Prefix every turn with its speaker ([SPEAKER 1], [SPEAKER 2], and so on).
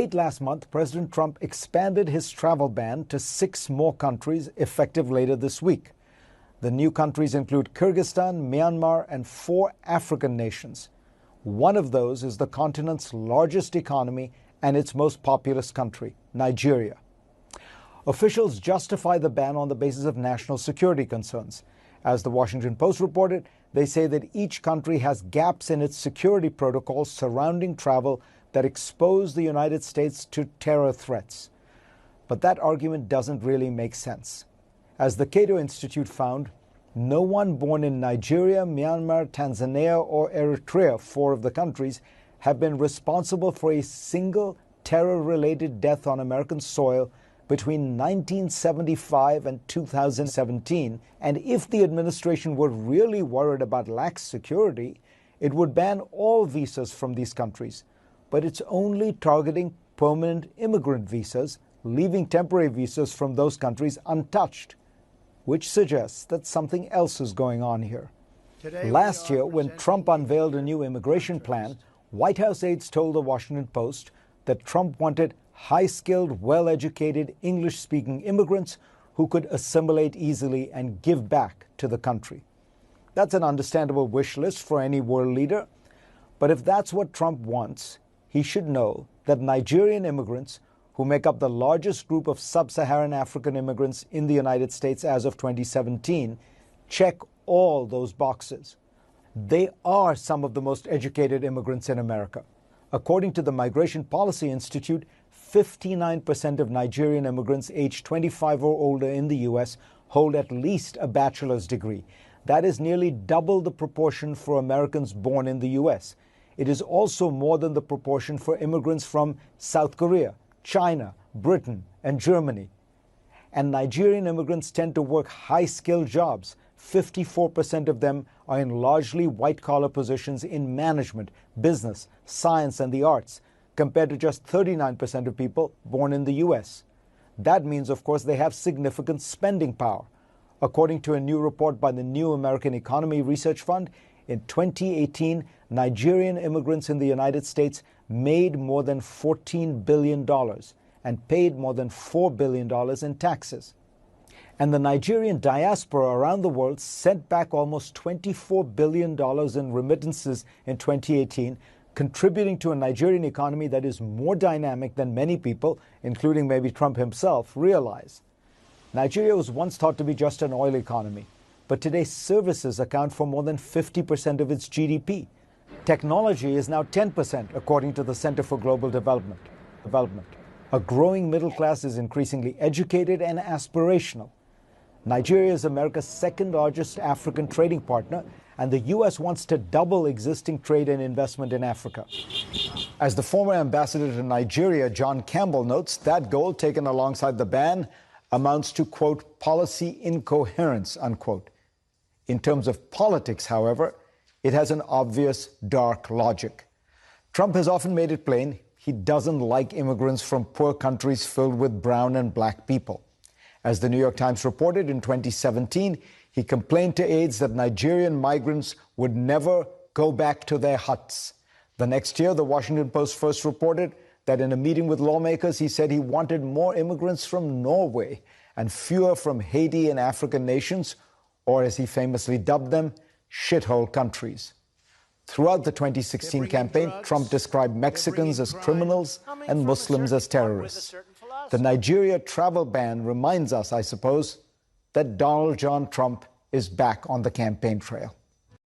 [SPEAKER 1] late last month, President Trump expanded his travel ban to 6 more countries effective later this week. The new countries include Kyrgyzstan, Myanmar, and 4 African nations. One of those is the continent's largest economy and its most populous country, Nigeria. Officials justify the ban on the basis of national security concerns. As the Washington Post reported, they say that each country has gaps in its security protocols surrounding travel that expose the United States to terror threats. But that argument doesn't really make sense. As the Cato Institute found, no one born in Nigeria, Myanmar, Tanzania, or Eritrea, 4 of the countries, have been responsible for a single terror-related death on American soil between 1975 and 2017. And if the administration were really worried about lax security, it would ban all visas from these countries. But it's only targeting permanent immigrant visas, leaving temporary visas from those countries untouched, which suggests that something else is going on here. Last year, when Trump unveiled a new immigration plan, White House aides told the Washington Post that Trump wanted high-skilled, well-educated, English-speaking immigrants who could assimilate easily and give back to the country. That's an understandable wish list for any world leader. But if that's what Trump wants, he should know that Nigerian immigrants, who make up the largest group of sub-Saharan African immigrants in the United States as of 2017, check all those boxes. They are some of the most educated immigrants in America. According to the Migration Policy Institute, 59% of Nigerian immigrants aged 25 or older in the U.S. hold at least a bachelor's degree. That is nearly double the proportion for Americans born in the U.S. It is also more than the proportion for immigrants from South Korea, China, Britain, and Germany. And Nigerian immigrants tend to work high-skilled jobs. 54% of them are in largely white-collar positions in management, business, science, and the arts, compared to just 39% of people born in the U.S. That means, of course, they have significant spending power. According to a new report by the New American Economy Research Fund, in 2018, Nigerian immigrants in the United States made more than $14 billion and paid more than $4 billion in taxes. And the Nigerian diaspora around the world sent back almost $24 billion in remittances in 2018, contributing to a Nigerian economy that is more dynamic than many people, including maybe Trump himself, realize. Nigeria was once thought to be just an oil economy, but today services account for more than 50% of its GDP. Technology is now 10%, according to the Center for Global Development. A growing middle class is increasingly educated and aspirational. Nigeria is America's second largest African trading partner, and the U.S. wants to double existing trade and investment in Africa. As the former ambassador to Nigeria, John Campbell, notes, that goal, taken alongside the ban, amounts to, quote, policy incoherence, unquote. In terms of politics, however, it has an obvious dark logic. Trump has often made it plain he doesn't like immigrants from poor countries filled with brown and black people. As the New York Times reported in 2017, he complained to aides that Nigerian migrants would never go back to their huts. The next year, the Washington Post first reported that in a meeting with lawmakers, he said he wanted more immigrants from Norway and fewer from Haiti and African nations, or as he famously dubbed them, shithole countries. Throughout the 2016 campaign, Trump described Mexicans as criminals and Muslims as terrorists. The Nigeria travel ban reminds us, I suppose, that Donald John Trump is back on the campaign trail.